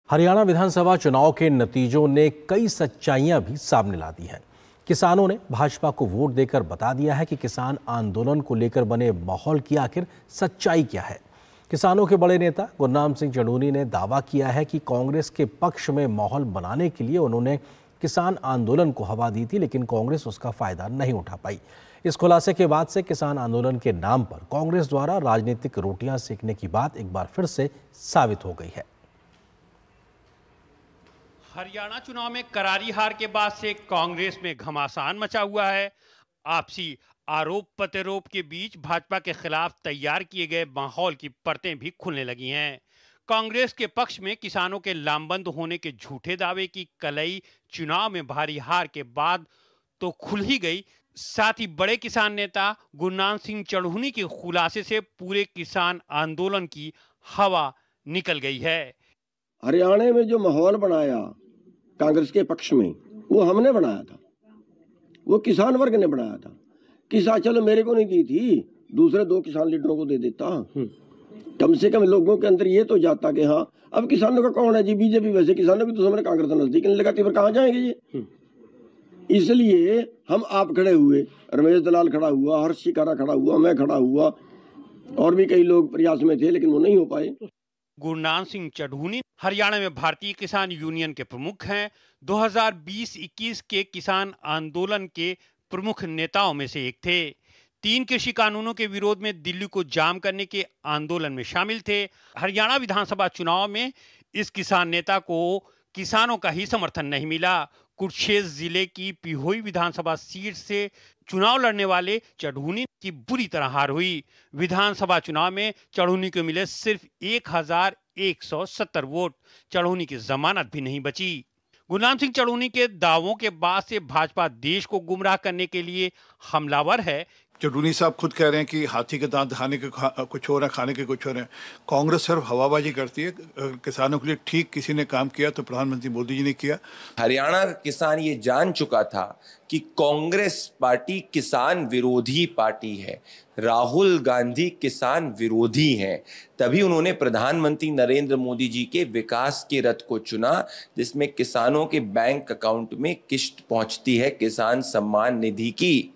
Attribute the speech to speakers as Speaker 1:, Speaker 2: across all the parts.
Speaker 1: हरियाणा विधानसभा चुनाव के नतीजों ने कई सच्चाइयां भी सामने ला दी हैं। किसानों ने भाजपा को वोट देकर बता दिया है कि किसान आंदोलन को लेकर बने माहौल की आखिर सच्चाई क्या है। किसानों के बड़े नेता गुरनाम सिंह चढ़ूनी ने दावा किया है कि कांग्रेस के पक्ष में माहौल बनाने के लिए उन्होंने किसान आंदोलन को हवा दी थी, लेकिन कांग्रेस उसका फायदा नहीं उठा पाई। इस खुलासे के बाद से किसान आंदोलन के नाम पर कांग्रेस द्वारा राजनीतिक रोटियां सेकने की बात एक बार फिर से साबित हो गई है।
Speaker 2: हरियाणा चुनाव में करारी हार के बाद से कांग्रेस में घमासान मचा हुआ है। आपसी आरोप प्रत्यारोप के बीच भाजपा के खिलाफ तैयार किए गए माहौल की परतें भी खुलने लगी हैं। कांग्रेस के पक्ष में किसानों के लामबंद होने के झूठे दावे की कलई चुनाव में भारी हार के बाद तो खुल ही गई। साथ ही बड़े किसान नेता गुरनाम सिंह चढ़ूनी के खुलासे से पूरे किसान आंदोलन की हवा निकल गई है।
Speaker 3: हरियाणा में जो माहौल बनाया कांग्रेस के पक्ष में, वो हमने बनाया था, वो किसान वर्ग ने बनाया था। किसान चलो मेरे को नहीं दी थी, दूसरे दो किसान लीडरों को दे देता, कम से कम लोगों के अंदर ये तो जाता कि हाँ अब किसानों का कौन है जी, बीजेपी। वैसे किसानों की तो हमने कांग्रेस नजदीक नहीं लगाती, पर कहाँ जाएंगे ये। इसलिए हम आप खड़े हुए, रमेश दलाल खड़ा हुआ, हर्ष शिकारा खड़ा हुआ, मैं खड़ा हुआ, और भी कई लोग प्रयास में थे, लेकिन वो नहीं हो पाए।
Speaker 2: गुरनाम सिंह चढ़ूनी हरियाणा में भारतीय किसान यूनियन के प्रमुख हैं। 2020-21 के किसान आंदोलन के प्रमुख नेताओं में से एक थे। 3 कृषि कानूनों के विरोध में दिल्ली को जाम करने के आंदोलन में शामिल थे। हरियाणा विधानसभा चुनाव में इस किसान नेता को किसानों का ही समर्थन नहीं मिला। कुरुक्षेत्र जिले की पिहोई विधानसभा सीट से चुनाव लड़ने वाले चढ़ूनी की बुरी तरह हार हुई। विधानसभा चुनाव में चढ़ूनी को मिले सिर्फ 1170 वोट। चढ़ूनी की जमानत भी नहीं बची। गुरनाम सिंह चढ़ूनी के दावों के बाद से भाजपा देश को गुमराह करने के लिए हमलावर है।
Speaker 4: चढ़ूनी साहब खुद कह रहे हैं कि हाथी के दांत खाने के कुछ और है, खाने के कुछ और है। कांग्रेस सिर्फ हवाबाजी करती है। किसानों के लिए ठीक किसी ने काम किया तो प्रधानमंत्री मोदी जी ने किया।
Speaker 5: हरियाणा का किसान ये जान चुका था कि कांग्रेस पार्टी किसान विरोधी पार्टी है, राहुल गांधी किसान विरोधी हैं। तभी उन्होंने प्रधानमंत्री नरेंद्र मोदी जी के विकास के रथ को चुना, जिसमें किसानों के बैंक अकाउंट में किस्त पहुंचती है किसान सम्मान निधि की।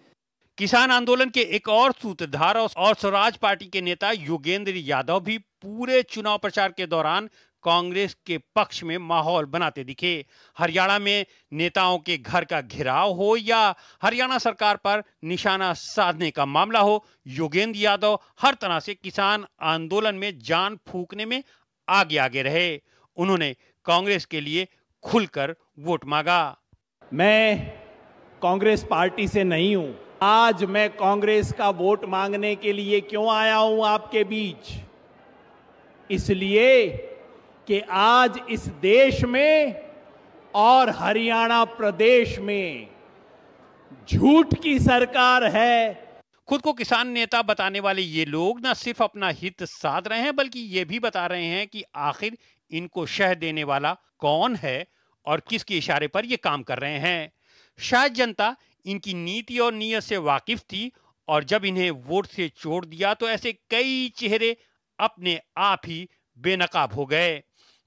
Speaker 2: किसान आंदोलन के एक और सूत्रधार और स्वराज पार्टी के नेता योगेंद्र यादव भी पूरे चुनाव प्रचार के दौरान कांग्रेस के पक्ष में माहौल बनाते दिखे। हरियाणा में नेताओं के घर का घेराव हो या हरियाणा सरकार पर निशाना साधने का मामला हो, योगेंद्र यादव हर तरह से किसान आंदोलन में जान फूंकने में आगे रहे। उन्होंने कांग्रेस के लिए खुलकर वोट मांगा।
Speaker 6: मैं कांग्रेस पार्टी से नहीं हूं। आज मैं कांग्रेस का वोट मांगने के लिए क्यों आया हूं आपके बीच? इसलिए कि आज इस देश में और हरियाणा प्रदेश में झूठ की सरकार है।
Speaker 2: खुद को किसान नेता बताने वाले ये लोग न सिर्फ अपना हित साध रहे हैं, बल्कि ये भी बता रहे हैं कि आखिर इनको शह देने वाला कौन है और किसके इशारे पर ये काम कर रहे हैं। शायद जनता इनकी नीति और नीयत से वाकिफ थी, और जब इन्हें वोट से छोड़ दिया तो ऐसे कई चेहरे अपने आप ही बेनकाब हो गए।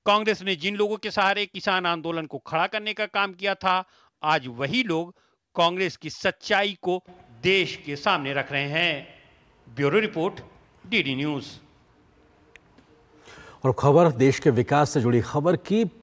Speaker 2: कांग्रेस ने जिन लोगों के सहारे किसान आंदोलन को खड़ा करने का काम किया था, आज वही लोग कांग्रेस की सच्चाई को देश के सामने रख रहे हैं। Bureau report, DD news.
Speaker 1: और खबर देश के विकास से जुड़ी खबर की